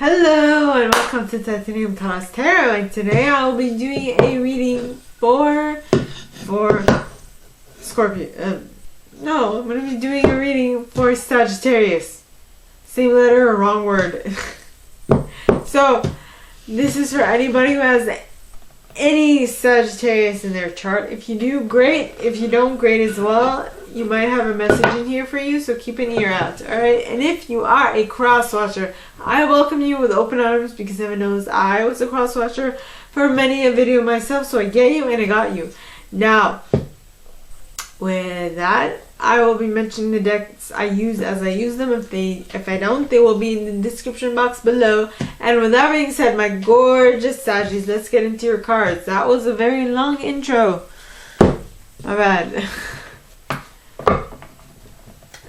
Hello and welcome to Untitled Tarot, and today I'll be doing a reading for Scorpio. No, I'm going to be doing a reading for Sagittarius. Same letter or wrong word. So, this is for anybody who has any Sagittarius in their chart. If you do, great. If you don't, great as well. You might have a message in here for you, so keep an ear out, alright? And if you are a cross-watcher, I welcome you with open arms, because heaven knows I was a cross-watcher for many a video myself, so I get you and I got you. Now, with that, I will be mentioning the decks I use as I use them. If I don't, they will be in the description box below. And with that being said, my gorgeous Saggies, let's get into your cards. That was a very long intro. My bad.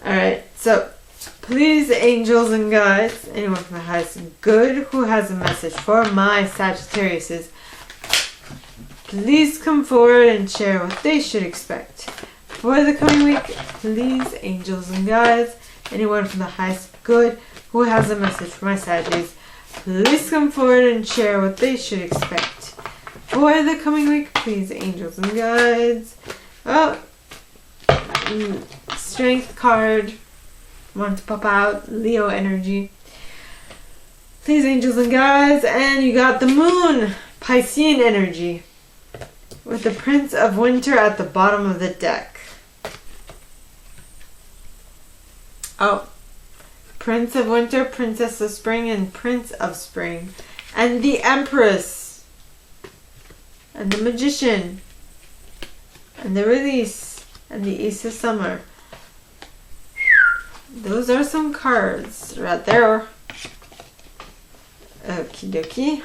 Alright, so please, angels and guides, anyone from the highest good who has a message for my Sagittariuses, please come forward and share what they should expect. For the coming week, please, angels and guides, anyone from the highest good who has a message for my Saggies, please come forward and share what they should expect. For the coming week, please, angels and guides. Strength card. Want to pop out. Leo energy. Please, angels and guides. And you got the moon. Piscean energy. With the Prince of Winter at the bottom of the deck. Oh. Prince of Winter, Princess of Spring, and Prince of Spring. And the Empress. And the Magician. And the Release. And the Ace of Summer. Those are some cards right there. Okie dokie.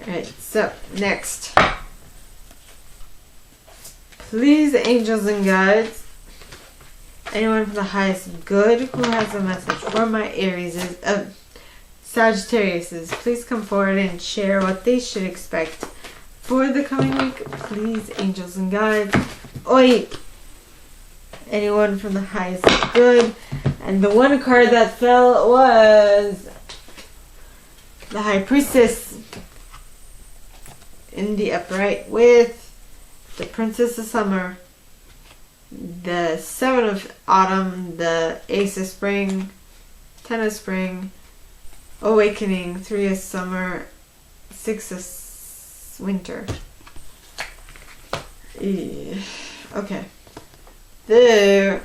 Alright, so next. Please, angels and guides, anyone from the highest good who has a message for my Aries, Sagittariuses, please come forward and share what they should expect for the coming week. Please, angels and guides. Oi! Anyone from the highest good. And the one card that fell was the High Priestess in the upright with the Princess of Summer, the Seven of Autumn, the Ace of Spring, Ten of Spring, Awakening, Three of Summer, Six of Winter. Okay. There.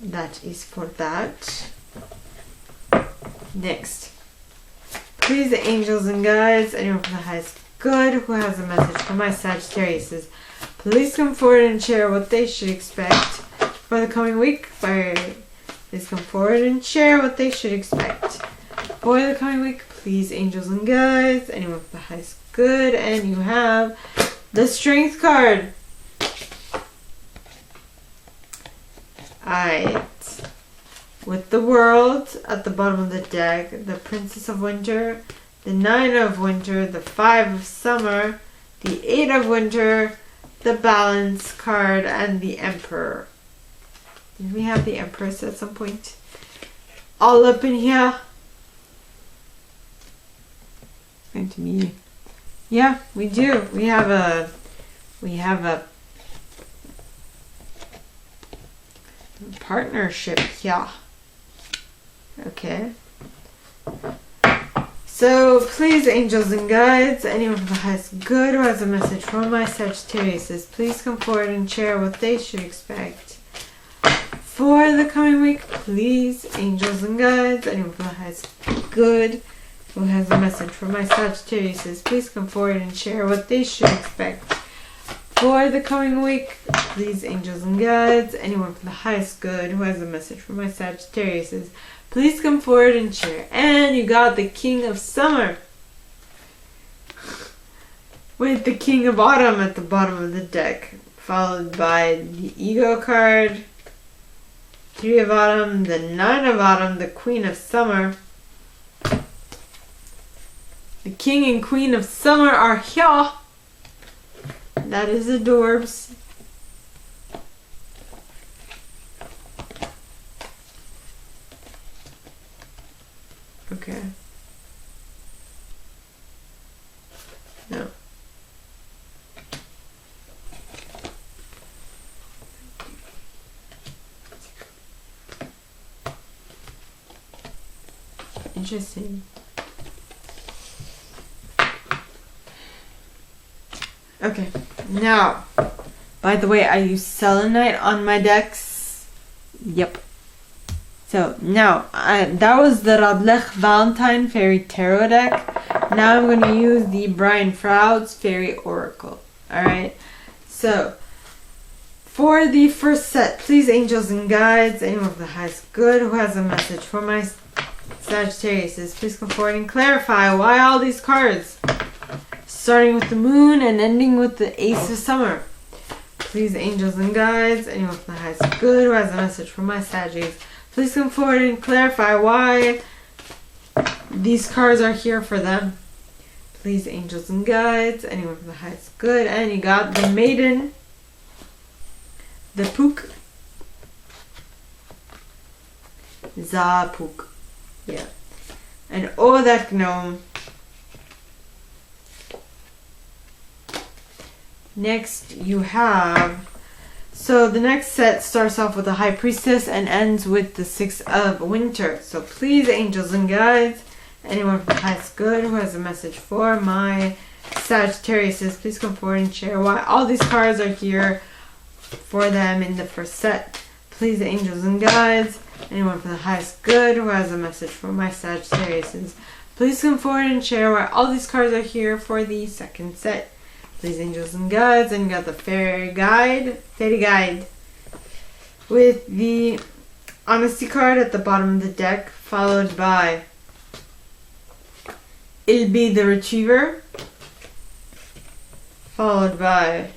That is for that. Next. Please, angels and guides, anyone from the highest good who has a message for my Sagittariuses, please come forward and share what they should expect for the coming week. Please come forward and share what they should expect for the coming week. Please, angels and guides, anyone from the highest good, and you have the Strength card. Alright. With the World at the bottom of the deck, the Princess of Winter, the Nine of Winter, the Five of Summer, the Eight of Winter, the Balance card, and the Emperor. Did we have the Empress at some point? All up in here. Going to me. Yeah, we do. We have a partnership here. Okay. So, please, angels and guides, anyone from the highest good who has a message for my Sagittariuses, please come forward and share what they should expect for the coming week. Please, angels and guides, anyone from the highest good who has a message for my Sagittariuses, please come forward and share what they should expect for the coming week. Please, angels and guides, anyone from the highest good who has a message for my Sagittariuses, please come forward and share. And you got the King of Summer with the King of Autumn at the bottom of the deck, followed by the Ego card, Three of Autumn, the Nine of Autumn, the Queen of Summer. The King and Queen of Summer are here. That is adorbs. Okay. No. Interesting. Okay, now, by the way, I use selenite on my decks. Yep. So, now, that was the Radleigh Valentine Fairy Tarot deck. Now I'm going to use the Brian Froud's Fairy Oracle. Alright? So, for the first set, please, angels and guides, anyone with the highest good who has a message for my Sagittarius, please come forward and clarify why all these cards, starting with the moon and ending with the Ace of Summer. Please, angels and guides, anyone with the highest good who has a message for my Sagittarius, please come forward and clarify why these cards are here for them. Please, angels and guides, anyone with the highest good. And you got the Maiden, the Pook, Zapook. Yeah. And oh, that gnome. Next you have, so the next set starts off with the High Priestess and ends with the Six of Winter. So please, angels and guides, anyone from the highest good who has a message for my Sagittarius, please come forward and share why all these cards are here for them in the first set. Please, angels and guides, anyone from the highest good who has a message for my Sagittarius, please come forward and share why all these cards are here for the second set. Please, angels and guides, and you got the fairy guide, with the honesty card at the bottom of the deck, followed by Ilby the Retriever, followed by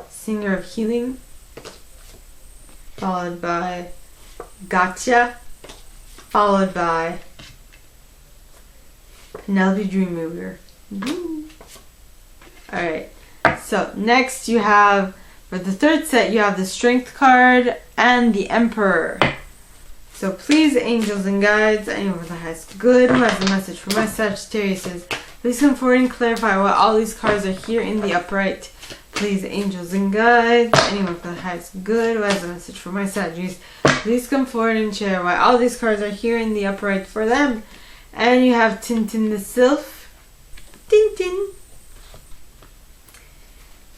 Singer of Healing, followed by Gotcha, followed by Penelope Dreamweaver. Alright, so next you have, for the third set, you have the Strength card and the Emperor. So please, angels and guides, anyone with the highest good who has a message for my Sagittarius, please come forward and clarify why all these cards are here in the upright. Please, angels and guides, anyone with the highest good who has a message for my Sagittarius, please come forward and share why all these cards are here in the upright for them. And you have Tintin the Sylph, Tintin,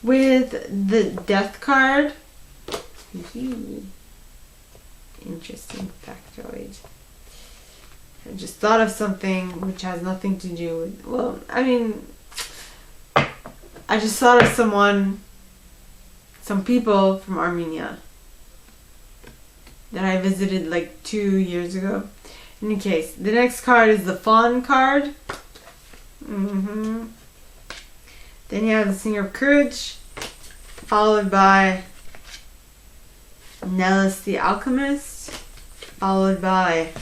with the Death card. Interesting factoid. I just thought of something which has nothing to do with, well, I mean, I just thought of some people from Armenia that I visited like 2 years ago. In any case, the next card is the Fawn card. Then you have the Singer of Courage, followed by Nellis the Alchemist, followed by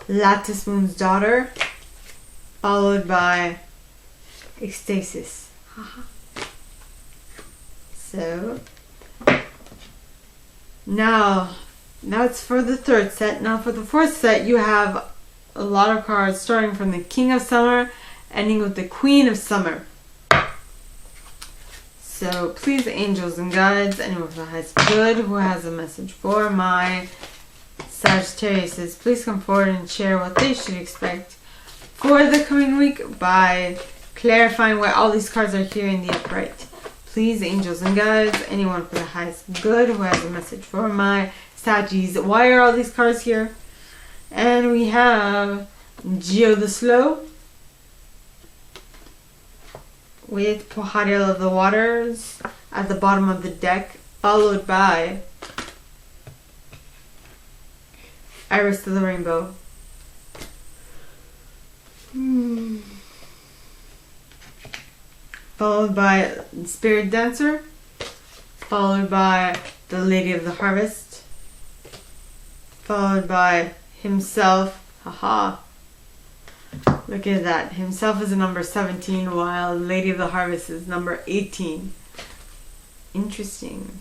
Lattice Moon's Daughter, followed by Ecstasis. So, now, that's for the third set. Now for the fourth set, you have a lot of cards starting from the King of Summer, ending with the Queen of Summer. So please, angels and guides, anyone with the highest good who has a message for my Sagittarius, please come forward and share what they should expect for the coming week by clarifying why all these cards are here in the upright. Please, angels and guides, anyone with the highest good who has a message for my Saggies, why are all these cards here? And we have Geo the Slow with Pohariel of the Waters at the bottom of the deck, followed by Iris of the Rainbow. Followed by Spirit Dancer, followed by the Lady of the Harvest, followed by Himself. Haha. Look at that. Himself is a number 17, while Lady of the Harvest is number 18. Interesting.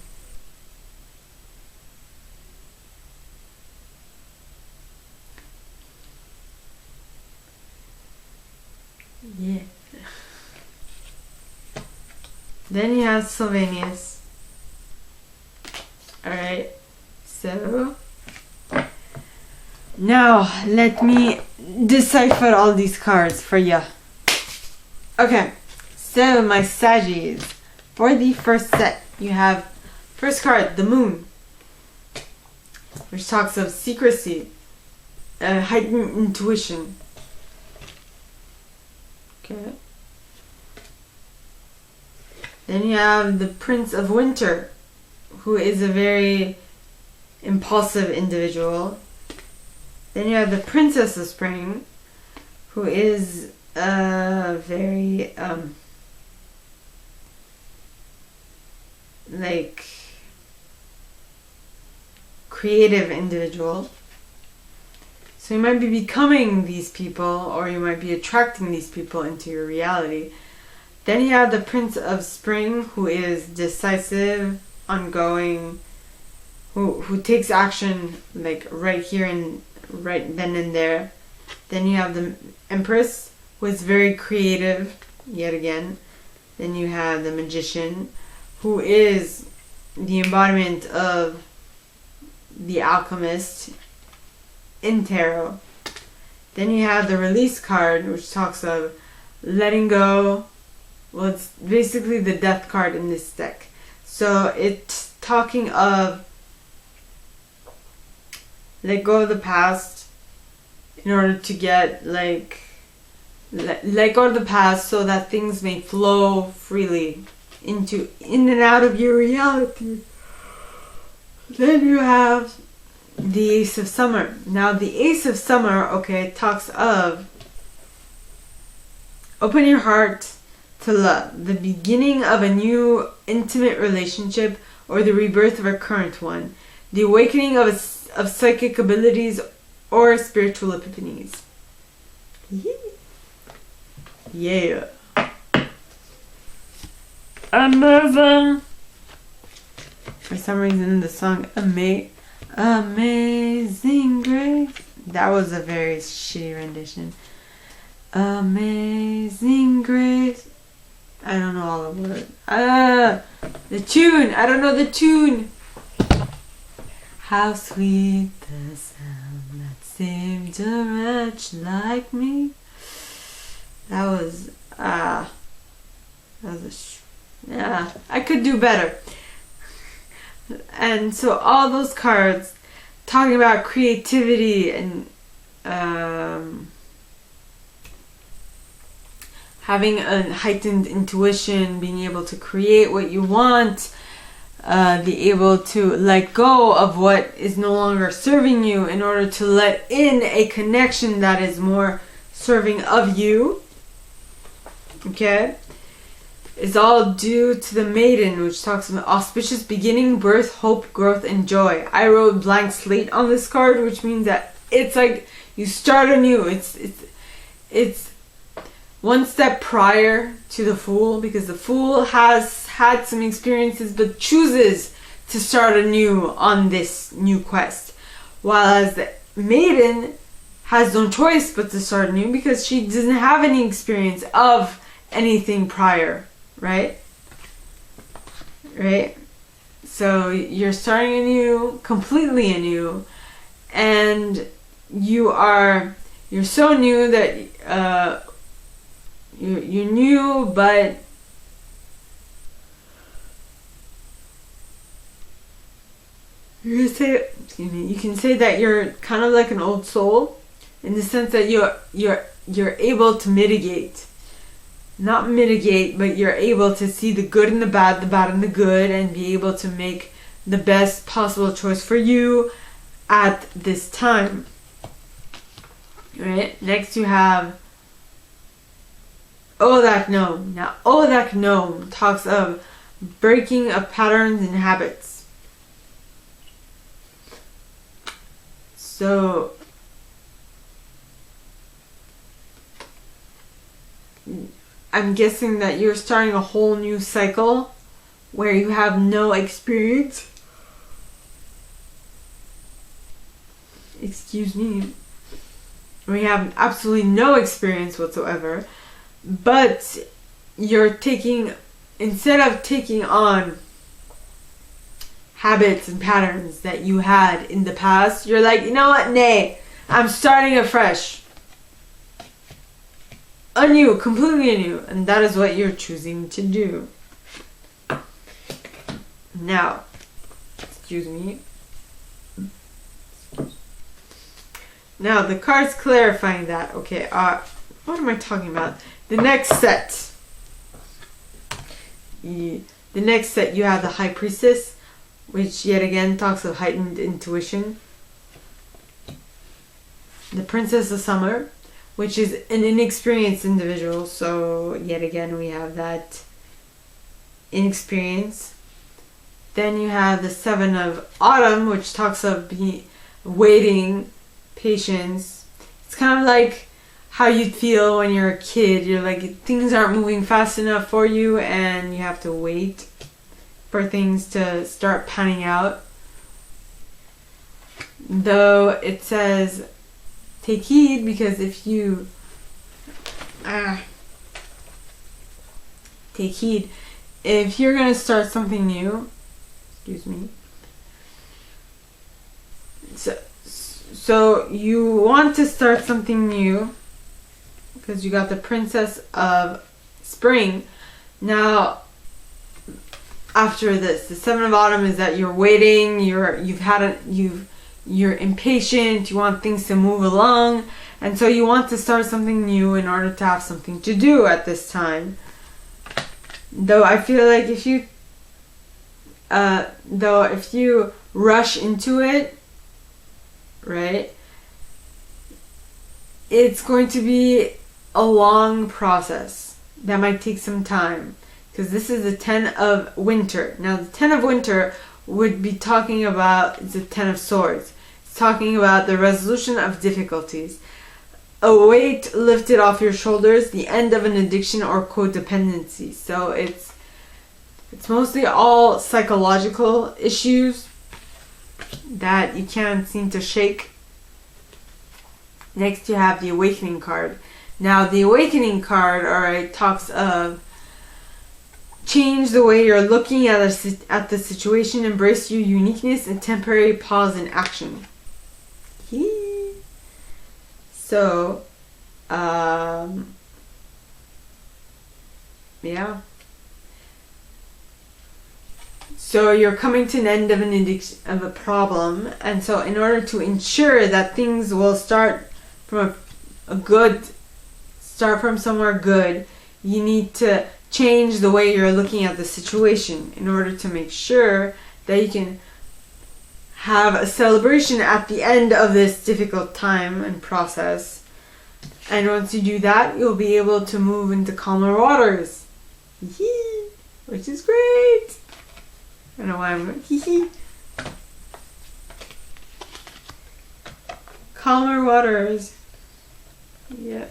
Then you have Sylvanus. Alright, so now let me decipher all these cards for you. Okay, so my Saggies, for the first set, you have first card, the Moon, which talks of secrecy, heightened intuition. Okay. Then you have the Prince of Winter, who is a very impulsive individual. Then you have the Princess of Spring, who is a very like creative individual. So you might be becoming these people, or you might be attracting these people into your reality. Then you have the Prince of Spring, who is decisive, ongoing, who takes action like right here and right then and there. Then you have the Empress, who is very creative, yet again. Then you have the Magician, who is the embodiment of the Alchemist in tarot. Then you have the Release card, which talks of letting go. Well, it's basically the Death card in this deck. So it's talking of let go of the past in order to get let go of the past so that things may flow freely in and out of your reality. Then you have the Ace of Summer. Now the Ace of Summer, okay, talks of open your heart to love, the beginning of a new intimate relationship or the rebirth of a current one, the awakening of psychic abilities or spiritual epiphanies. Yeah. Amazing. For some reason the song Amazing Grace, that was a very shitty rendition. Amazing Grace. I don't know all the words. The tune. I don't know the tune. How sweet the sound that saved a wretch like me. That was yeah, I could do better. And so all those cards talking about creativity and having a heightened intuition, being able to create what you want, be able to let go of what is no longer serving you in order to let in a connection that is more serving of you. Okay? Is all due to the Maiden, which talks about auspicious beginning, birth, hope, growth, and joy. I wrote blank slate on this card, which means that it's like you start anew. It's one step prior to the Fool, because the Fool has had some experiences but chooses to start anew on this new quest, while the Maiden has no choice but to start anew because she doesn't have any experience of anything prior. Right? So you're starting anew, completely anew, and you're so new that you're new, but you can say that you're kind of like an old soul, in the sense that you're able to mitigate. Not mitigate, but you're able to see the good and the bad and the good, and be able to make the best possible choice for you at this time. Right? Next you have Odak Gnome. Now Odak Gnome talks of breaking of patterns and habits. So I'm guessing that you're starting a whole new cycle where you have no experience. Excuse me. We have absolutely no experience whatsoever. But you're taking instead of taking on habits and patterns that you had in the past, you're like, you know what, nay, I'm starting afresh. Anew, completely anew. And that is what you're choosing to do. Now, excuse me. Now, the card's clarifying that. Okay, what am I talking about? The next set. The next set, you have the High Priestess, which yet again talks of heightened intuition. The Princess of Summer, which is an inexperienced individual. So, yet again, we have that inexperience. Then you have the Seven of Autumn, which talks of waiting, patience. It's kind of like how you'd feel when you're a kid. You're like, things aren't moving fast enough for you and you have to wait for things to start panning out. Though it says, take heed, because if you take heed, if you're going to start something new, excuse me, so you want to start something new because you got the Princess of Spring. Now, after this, the Seven of Autumn is that you're waiting, you're impatient, you want things to move along, and so you want to start something new in order to have something to do at this time. Though I feel like if you rush into it, right, it's going to be a long process that might take some time, because this is the 10 of Winter. Now the 10 of Winter would be talking about the 10 of Swords. It's talking about the resolution of difficulties, a weight lifted off your shoulders, the end of an addiction or codependency. So it's mostly all psychological issues that you can't seem to shake. Next you have the Awakening card. Now the Awakening card, alright, talks of change the way you're looking at the situation, embrace your uniqueness, and temporary pause in action. So, yeah. So you're coming to an end of a problem, and so in order to ensure that things will start from somewhere good, you need to change the way you're looking at the situation in order to make sure that you can have a celebration at the end of this difficult time and process. And once you do that, you'll be able to move into calmer waters. Which is great. I don't know why I'm going calmer waters. Yeah.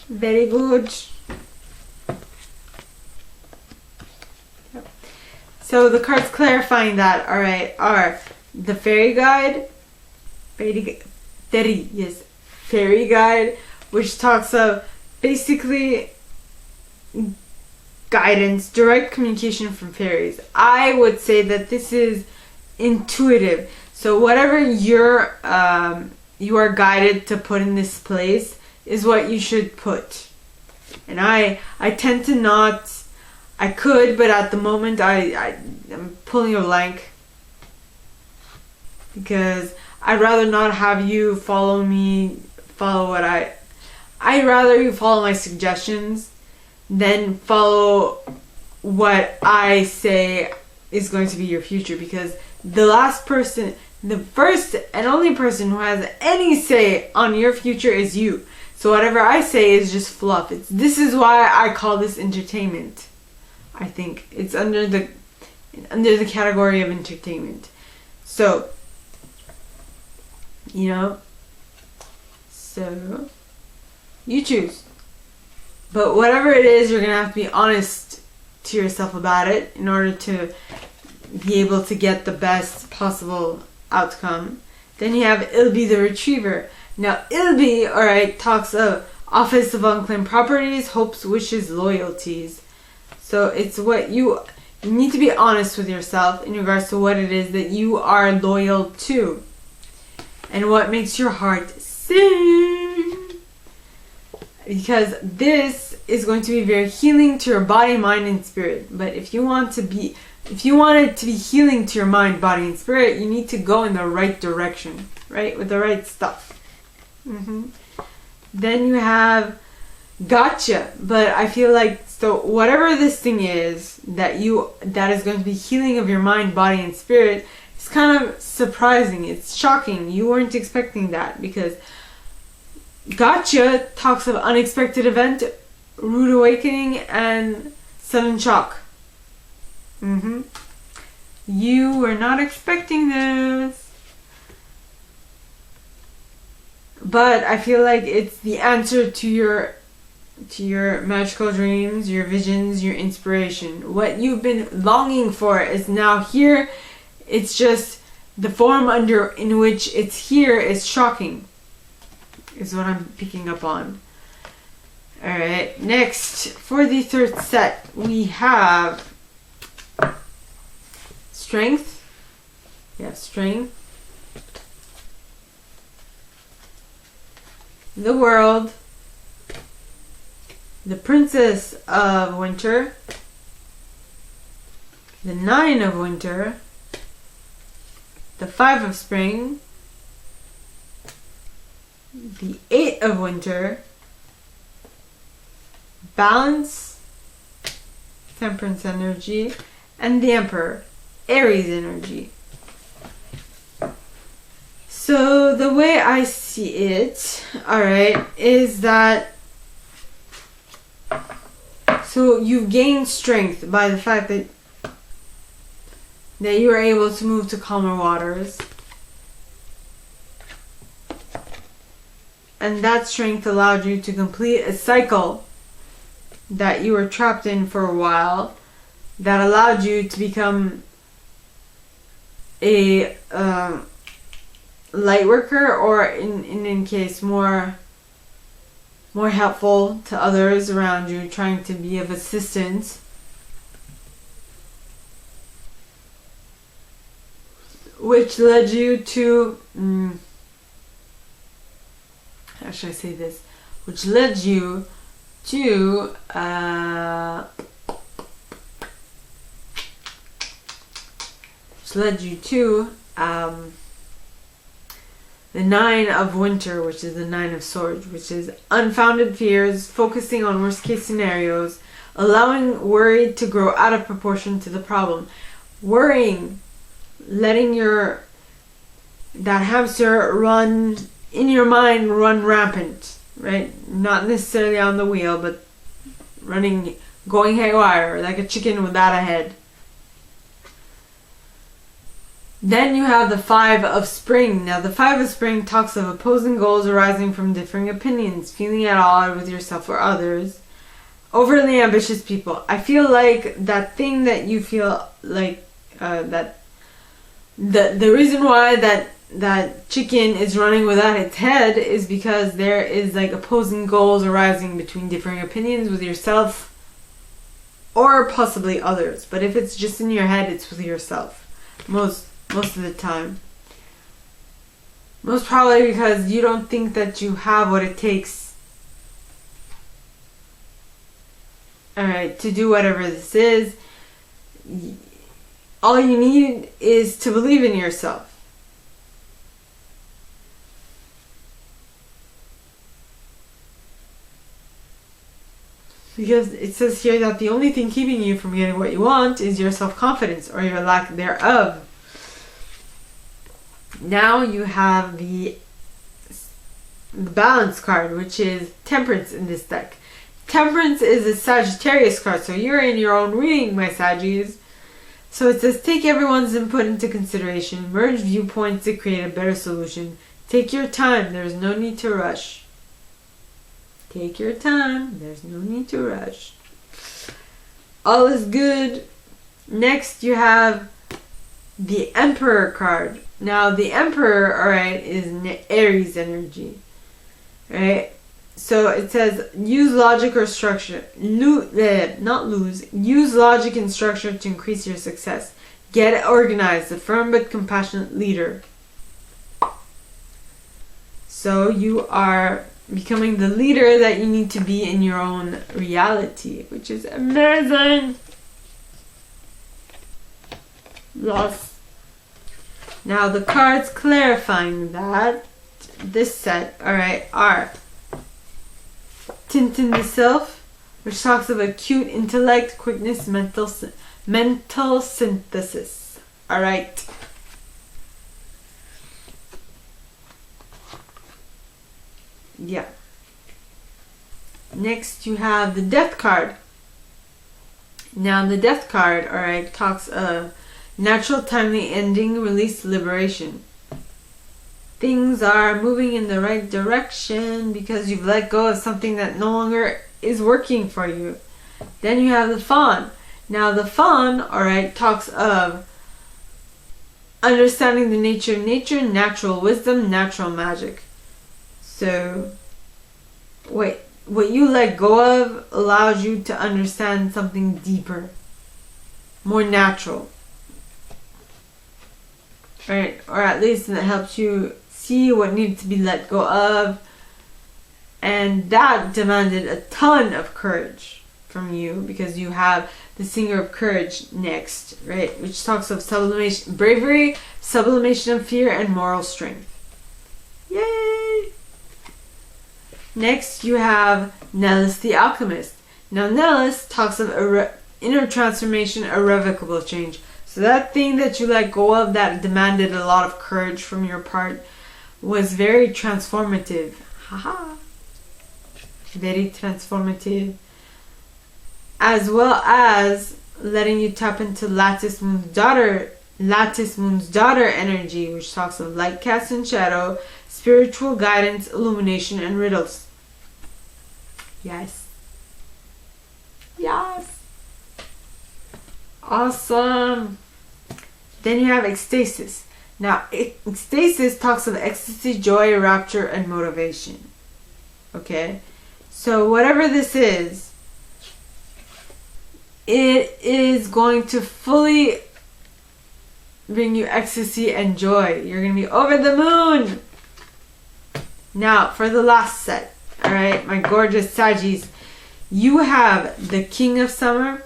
Very good. Yep. So the cards clarifying that, alright, are the Fairy Guide, Fairy Guide, which talks of basically guidance, direct communication from fairies. I would say that this is intuitive. So whatever you are guided to put in this place is what you should put. And I tend to not, I could, but at the moment I'm pulling a blank, because I'd rather not have you I'd rather you follow my suggestions than follow what I say is going to be your future, because the first and only person who has any say on your future is you. So whatever I say is just fluff. This is why I call this entertainment. I think it's under the category of entertainment. So, so you choose. But whatever it is, you're going to have to be honest to yourself about it in order to be able to get the best possible outcome. Then you have Ilby the Retriever. Now, Ilby, alright, talks of office of unclaimed properties, hopes, wishes, loyalties. So it's what you need to be honest with yourself in regards to what it is that you are loyal to and what makes your heart sing. Because this is going to be very healing to your body, mind, and spirit. But if you want it to be healing to your mind, body, and spirit, you need to go in the right direction, right? With the right stuff. Then you have gotcha. But I feel like, so whatever this thing is that is going to be healing of your mind, body, and spirit, it's kind of surprising. It's shocking. You weren't expecting that, because gotcha talks of unexpected event, rude awakening, and sudden shock. You were not expecting this. But I feel like it's the answer to your magical dreams, your visions, your inspiration. What you've been longing for is now here. It's just the form in which it's here is shocking, is what I'm picking up on. Alright, next, for the third set, we have strength. Yeah, strength. The world. The Princess of Winter. The Nine of Winter. The Five of Spring. The Eight of Winter. Balance, Temperance energy, and the Emperor, Aries energy. So the way I see it, alright, is that, so you gain strength by the fact that you are able to move to calmer waters. And that strength allowed you to complete a cycle that you were trapped in for a while, that allowed you to become a light worker, or in case more helpful to others around you, trying to be of assistance. Which led you to how should I say this? Which led you to the Nine of Winter, which is the Nine of Swords, which is unfounded fears, focusing on worst case scenarios, allowing worry to grow out of proportion to the problem. Worrying, letting that hamster run in your mind, run rampant, right? Not necessarily on the wheel, but running, going haywire, like a chicken without a head. Then you have the Five of Spring. Now, the Five of Spring talks of opposing goals arising from differing opinions, feeling at odds with yourself or others, overly ambitious people. I feel like that thing that you feel like that the reason why that chicken is running without its head is because there is like opposing goals arising between differing opinions with yourself or possibly others. But if it's just in your head, it's with yourself most of the time. Most probably because you don't think that you have what it takes, alright, to do whatever this is. All you need is to believe in yourself. Because it says here that the only thing keeping you from getting what you want is your self-confidence or your lack thereof. Now you have the Balance card, which is Temperance in this deck. Temperance is a Sagittarius card, so you're in your own reading, my Saggies. So it says, take everyone's input into consideration, merge viewpoints to create a better solution. Take your time, there's no need to rush. Take your time, there's no need to rush. All is good. Next you have the Emperor card. Now, the Emperor, alright, is Aries energy. Right? So it says, use logic or structure. Not lose. Use logic and structure to increase your success. Get organized. A firm but compassionate leader. So you are becoming the leader that you need to be in your own reality, which is amazing. Yes. Now the cards clarifying that this set, alright, are Tintin the Sylph, which talks of acute intellect, quickness, mental synthesis. Alright. Yeah. Next you have the Death card. Now the Death card, alright, talks of natural, timely ending, release, liberation. Things are moving in the right direction because you've let go of something that no longer is working for you. Then you have the Fawn. Now the Fawn, alright, talks of understanding the nature of nature, natural wisdom, natural magic. So, what you let go of allows you to understand something deeper, more natural. Right? Or at least it helps you see what needed to be let go of. And that demanded a ton of courage from you because you have the Singer of Courage next, right? Which talks of sublimation, bravery, sublimation of fear, and moral strength. Yay! Next, you have Nellis the Alchemist. Now, Nellis talks of inner transformation, irrevocable change. So that thing that you let go of that demanded a lot of courage from your part was very transformative. Haha. Very transformative. As well as letting you tap into Lattice Moon's daughter energy, which talks of light, cast, and shadow, spiritual guidance, illumination, and riddles. Yes. Yes. Awesome. Then you have Ecstasis. Now, Ecstasis talks of ecstasy, joy, rapture, and motivation. Okay? So, whatever this is, it is going to fully bring you ecstasy and joy. You're going to be over the moon. Now, for the last set, alright, my gorgeous Saggies, you have the King of Summer,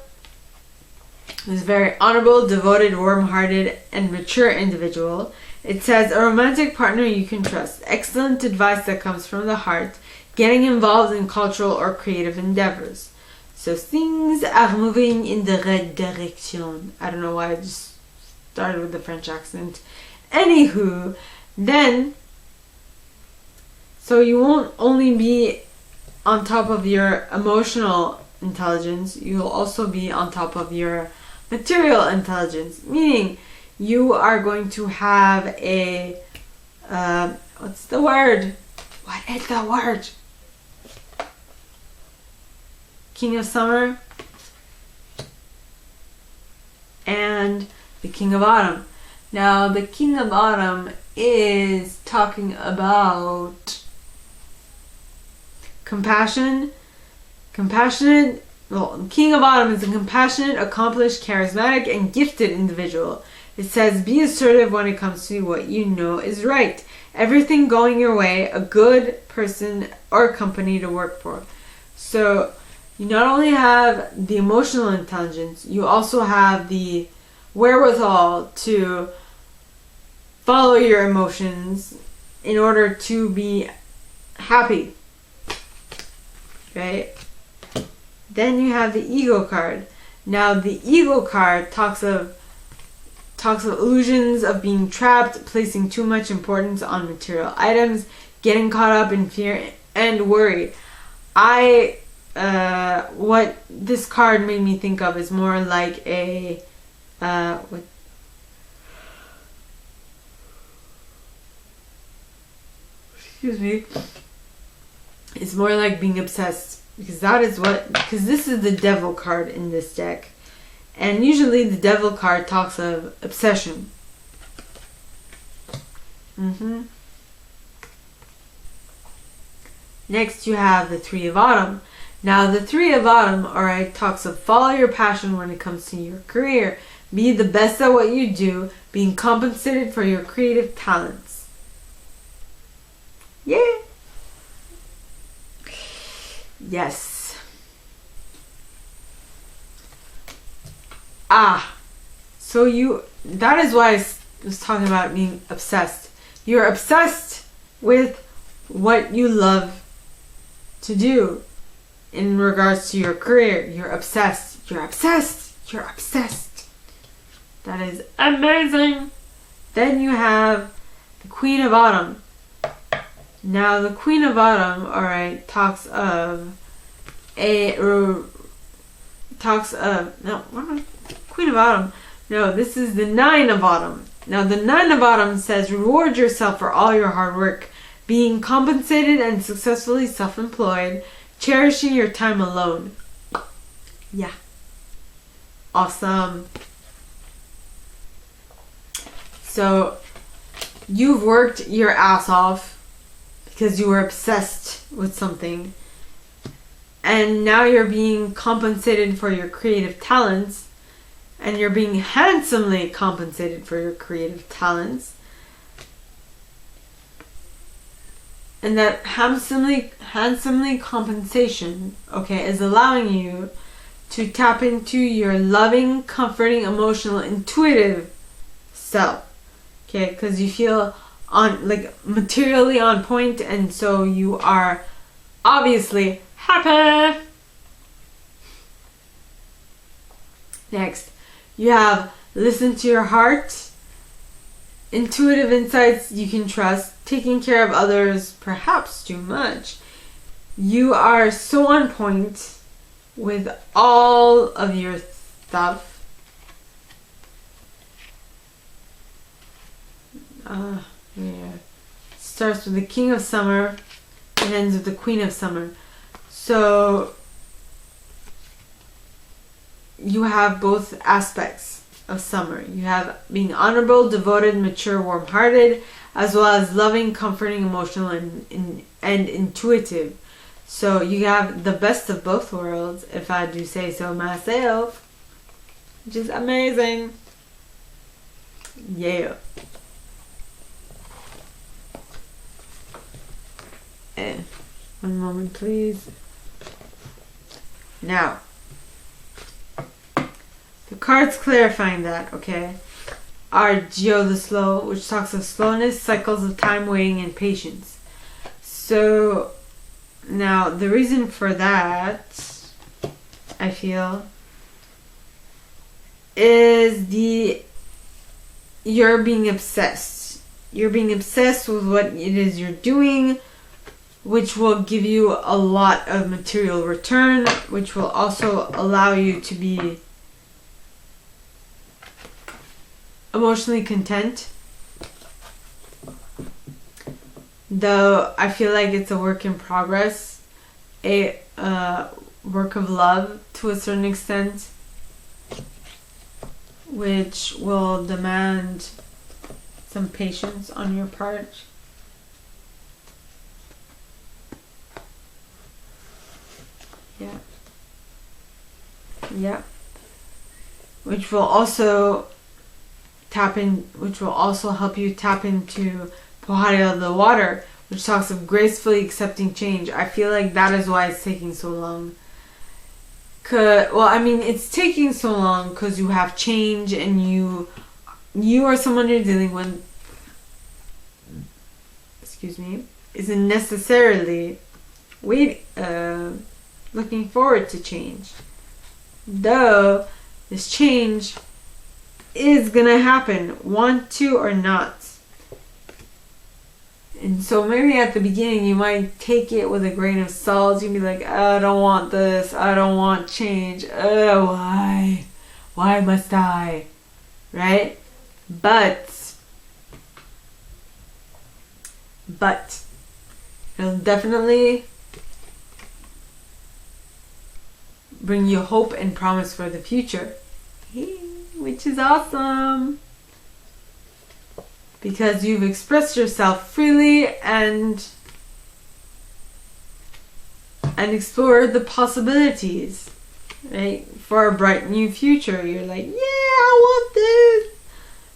who's a very honorable, devoted, warm-hearted, and mature individual. It says, a romantic partner you can trust, excellent advice that comes from the heart, getting involved in cultural or creative endeavors. So things are moving in the right direction. I don't know why I just started with the French accent. Anywho, then, so you won't only be on top of your emotional intelligence, you'll also be on top of your material intelligence. Meaning, you are going to have a, what's the word? What is the word? King of Summer and the King of Autumn. Now, the King of Autumn is talking about compassionate. Well, King of Autumn is a compassionate, accomplished, charismatic, and gifted individual. It says, be assertive when it comes to what you know is right. Everything going your way, a good person or company to work for. So, you not only have the emotional intelligence, you also have the wherewithal to follow your emotions in order to be happy. Right? Then you have the Ego card. Now the Ego card talks of illusions of being trapped, placing too much importance on material items, getting caught up in fear and worry. What this card made me think of is more like a excuse me. It's more like being obsessed, because this is the Devil card in this deck. And usually the Devil card talks of obsession. Next, you have the Three of Autumn. Now, the Three of Autumn, alright, talks of follow your passion when it comes to your career. Be the best at what you do, being compensated for your creative talents. Yeah. Yes. So that is why I was talking about being obsessed. You're obsessed with what you love to do in regards to your career. You're obsessed. You're obsessed. You're obsessed. That is amazing. Then you have the Queen of Autumn. Now, the Queen of Autumn, alright, talks of Queen of Autumn. No, this is the Nine of Autumn. Now, the Nine of Autumn says, reward yourself for all your hard work, being compensated and successfully self-employed, cherishing your time alone. Yeah. Awesome. So, you've worked your ass off because you were obsessed with something, and now you're being compensated for your creative talents, and you're being handsomely compensated for your creative talents, and that handsomely compensation, okay, is allowing you to tap into your loving, comforting, emotional, intuitive self, okay, because you feel materially on point, and so you are obviously happy. Next, you have listen to your heart, intuitive insights you can trust, taking care of others perhaps too much. You are so on point with all of your stuff. Yeah. Starts with the King of Summer and ends with the Queen of Summer. So you have both aspects of summer. You have being honorable, devoted, mature, warm-hearted, as well as loving, comforting, emotional, and intuitive. So you have the best of both worlds, if I do say so myself, which is amazing. Yeah. One moment, please. Now, the cards clarifying that, okay, are Geo the Slow, which talks of slowness, cycles of time, waiting, and patience. So, now, the reason for that, I feel, is you're being obsessed. You're being obsessed with what it is you're doing, which will give you a lot of material return, which will also allow you to be emotionally content. Though I feel like it's a work in progress, a work of love to a certain extent, which will demand some patience on your part. Yeah. Which will also help you tap into Pohari of the Water, which talks of gracefully accepting change. I feel like that is why it's taking so long. It's taking so long because you have change, and you are someone you're dealing with, isn't necessarily looking forward to change. Though this change is gonna happen, want to or not. And so maybe at the beginning you might take it with a grain of salt. You'd be like, I don't want this, I don't want change. Why? Why must I? Right? But it'll definitely bring you hope and promise for the future, which is awesome. because you've expressed yourself freely and explored the possibilities, right, for a bright new future. You're like, yeah, I want this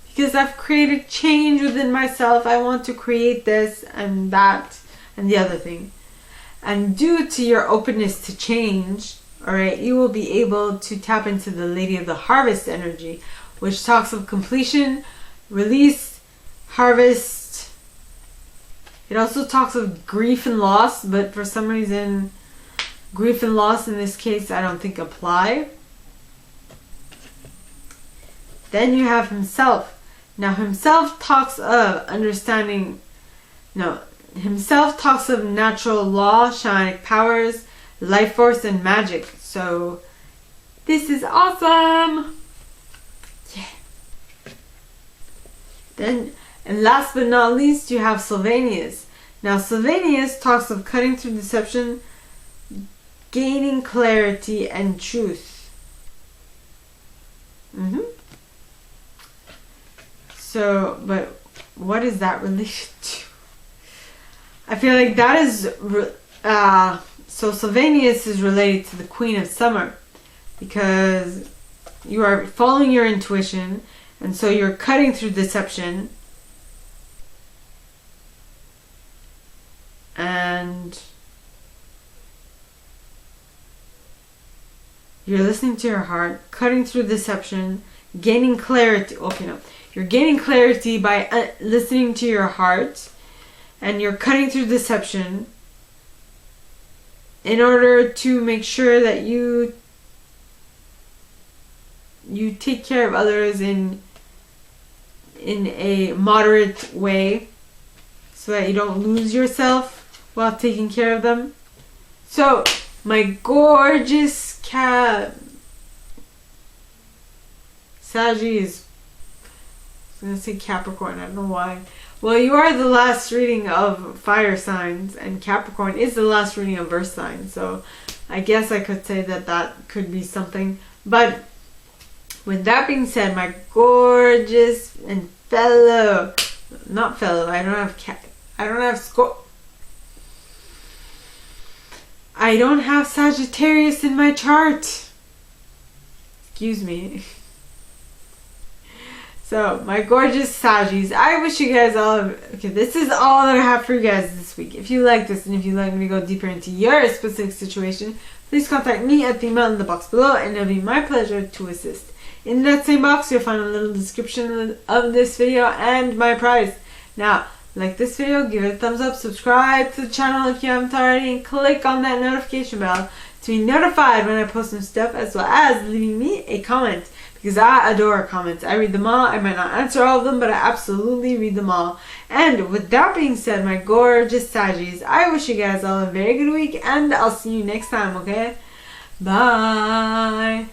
because I've created change within myself. I want to create this and that and the other thing. And due to your openness to change, all right, you will be able to tap into the Lady of the Harvest energy, which talks of completion, release, harvest. It also talks of grief and loss, but for some reason, grief and loss in this case I don't think apply. Then you have himself. Now himself talks of understanding, himself talks of natural law, shamanic powers, life force, and magic. So this is awesome. Yeah. Then, and last but not least, you have Sylvanus. Now Sylvanus talks of cutting through deception, gaining clarity and truth. So, but what is that related to? I feel like that is so Sylvanus is related to the Queen of Summer, because you are following your intuition, and so you're cutting through deception, and you're listening to your heart, cutting through deception, gaining clarity. Okay, no. You're gaining clarity by listening to your heart, and you're cutting through deception in order to make sure that you take care of others in a moderate way, so that you don't lose yourself while taking care of them. So, my gorgeous Sagittarius, I was going to say Capricorn, I don't know why. Well, you are the last reading of fire signs, and Capricorn is the last reading of earth signs, so I guess I could say that that could be something. But with that being said, my gorgeous and I don't have Sagittarius in my chart. Excuse me. So, my gorgeous Saggies, I wish you guys all... Okay, this is all that I have for you guys this week. If you like this, and if you'd like me to go deeper into your specific situation, please contact me at the email in the box below, and it'll be my pleasure to assist. In that same box, you'll find a little description of this video and my prize. Now, like this video, give it a thumbs up, subscribe to the channel if you haven't already, and click on that notification bell to be notified when I post new stuff, as well as leaving me a comment, because I adore comments. I read them all. I might not answer all of them, but I absolutely read them all. And with that being said, my gorgeous Saggies, I wish you guys all a very good week, and I'll see you next time, okay? Bye!